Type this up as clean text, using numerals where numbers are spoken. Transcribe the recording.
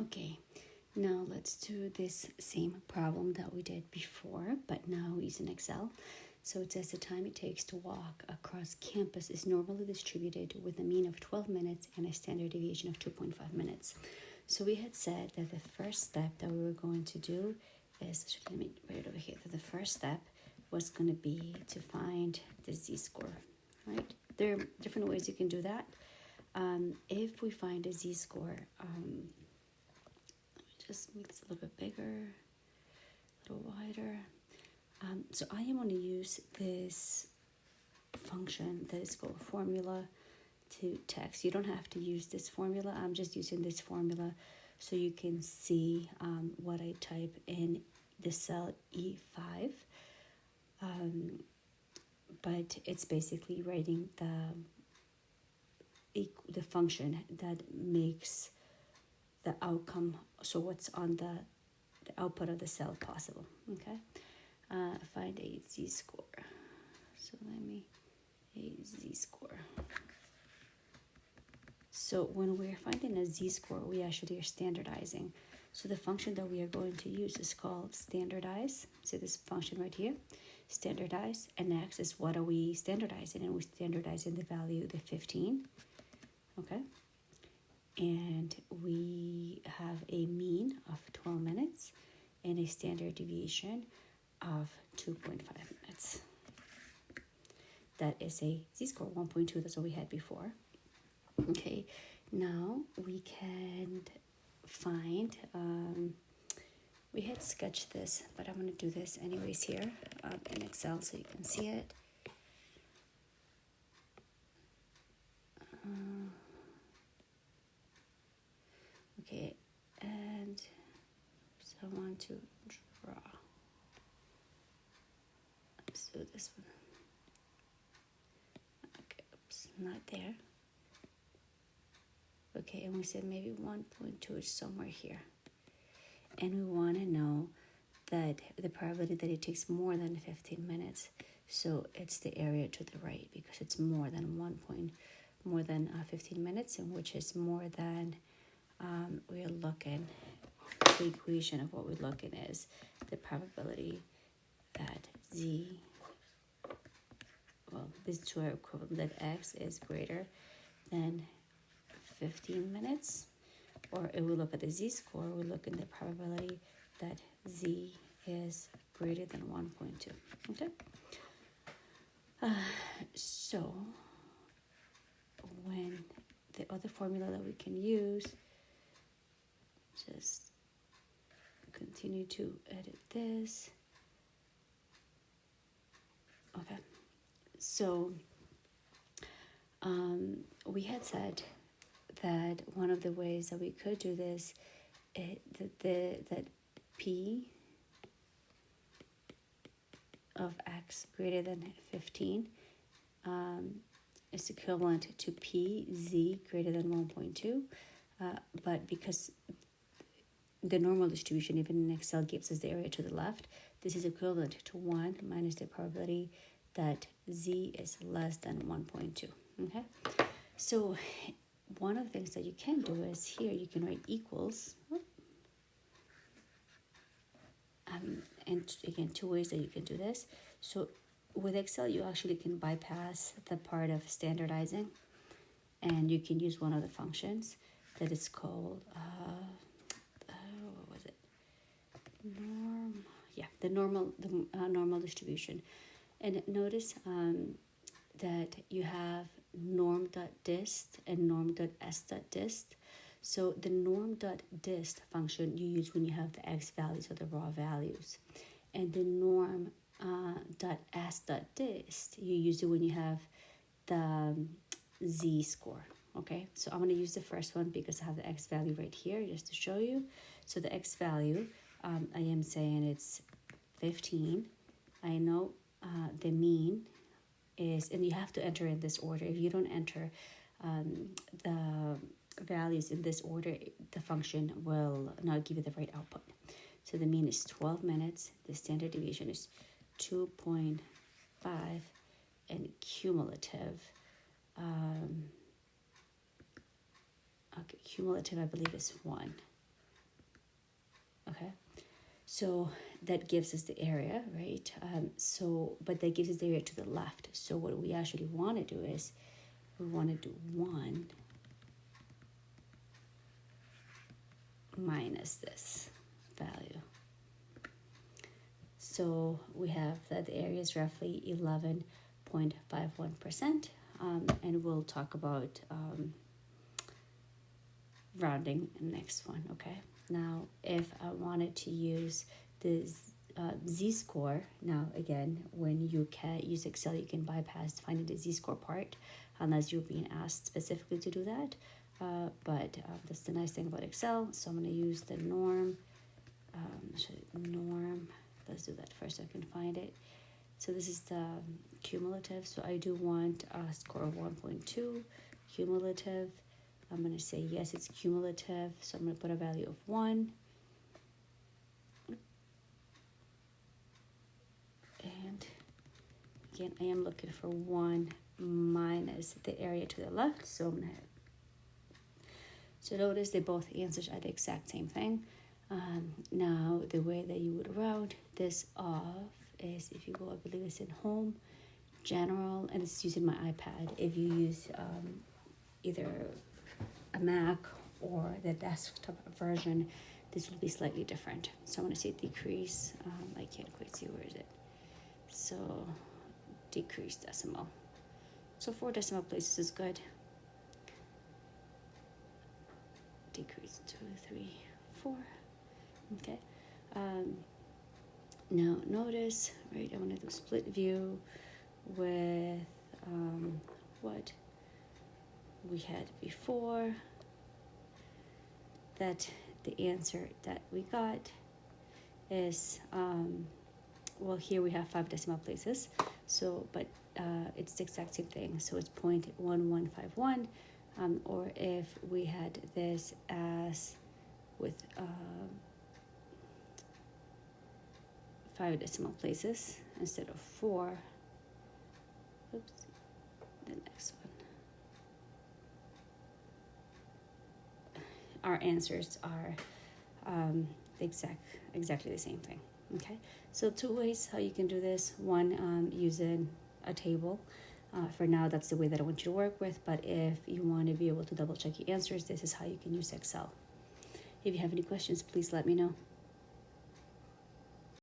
Okay, now let's do this same problem that we did before, but now using Excel. So it says the time it takes to walk across campus is normally distributed with a mean of 12 minutes and a standard deviation of 2.5 minutes. So we had said that the first step that we were going to do is, let me write it over here, that the first step was going to be to find the z-score, right? There are different ways you can do that. If we find a z-score, just make this a little bit bigger, a little wider. So I am going to use this function that is called formula to text. You don't have to use this formula. I'm just using this formula so you can see what I type in the cell E5. But it's basically writing the function that makes the outcome, so what's on the output of the cell possible. Okay, find a z-score. So a z-score. So when we're finding a z-score, we actually are standardizing. So the function that we are going to use is called standardize. So this function right here, standardize, and next is what are we standardizing? And we're standardizing the value, the 15. Okay, and we have a mean of 12 minutes and a standard deviation of 2.5 minutes. That is a z-score 1.2. That's what we had before. Okay, now we can find, we had sketched this, but I'm going to do this anyways here in Excel so you can see it. Okay, and so I want to draw. Let's do this one. Okay, oops, not there. Okay, and we said maybe 1.2 is somewhere here. And we want to know that the probability that it takes more than 15 minutes. So it's the area to the right because it's more than 15 minutes, and which is more than we're looking, the equation of what we're looking is the probability that these two are equivalent, that x is greater than 15 minutes, or if we look at the z-score, we look at the probability that z is greater than 1.2. Okay, so when the other formula that we can use, just continue to edit this. Okay, so we had said that one of the ways that we could do this, that p of x greater than 15 is equivalent to pz greater than 1.2, but because the normal distribution, even in Excel, gives us the area to the left, this is equivalent to 1 minus the probability that z is less than 1.2. Okay, so one of the things that you can do is here you can write equals, and again, two ways that you can do this. So with Excel, you actually can bypass the part of standardizing, and you can use one of the functions that is called what was it? The normal distribution. And notice that you have norm.dist and norm.s.dist. So the norm.dist function you use when you have the x values or the raw values, and the norm.s.dist you use it when you have the z-score. Okay, so I'm going to use the first one because I have the x value right here just to show you. So the x value, I am saying it's 15. I know the mean is, and you have to enter in this order. If you don't enter the values in this order, the function will not give you the right output. So the mean is 12 minutes. The standard deviation is 2.5, and cumulative. Cumulative, I believe, is 1. So that gives us the area, right? But that gives us the area to the left. So what we actually want to do is we want to do 1 minus this value. So we have that the area is roughly 11.51%, and we'll talk about rounding in the next one, okay? Now, if I wanted to use the z-score, now again, when you can use Excel, you can bypass finding the z-score part, unless you're being asked specifically to do that. But that's the nice thing about Excel. So I'm going to use the norm. Norm. Let's do that first so I can find it. So this is the cumulative. So I do want a score of 1.2 cumulative. I'm going to say yes, it's cumulative. So I'm going to put a value of 1. And again, I am looking for 1 minus the area to the left. So I'm going to notice they both answers are the exact same thing. Now, the way that you would round this off is if you go, I believe it's in Home, General, and it's using my iPad. If you use either a Mac or the desktop version, this will be slightly different. So I want to say decrease. I can't quite see, where is it? So decrease decimal. So 4 decimal places is good. Decrease 2, 3, 4. Okay. Now notice, right? I want to do split view with what we had before. That the answer that we got is well, here we have 5 decimal places. So, but it's the exact same thing. So it's 0.1151. Or if we had this as with 5 decimal places instead of 4. Oops, the next one. Our answers are exactly the same thing. Okay, so 2 ways how you can do this. One, using a table. For now, that's the way that I want you to work with, but if you want to be able to double check your answers, this is how you can use Excel. If you have any questions, please let me know.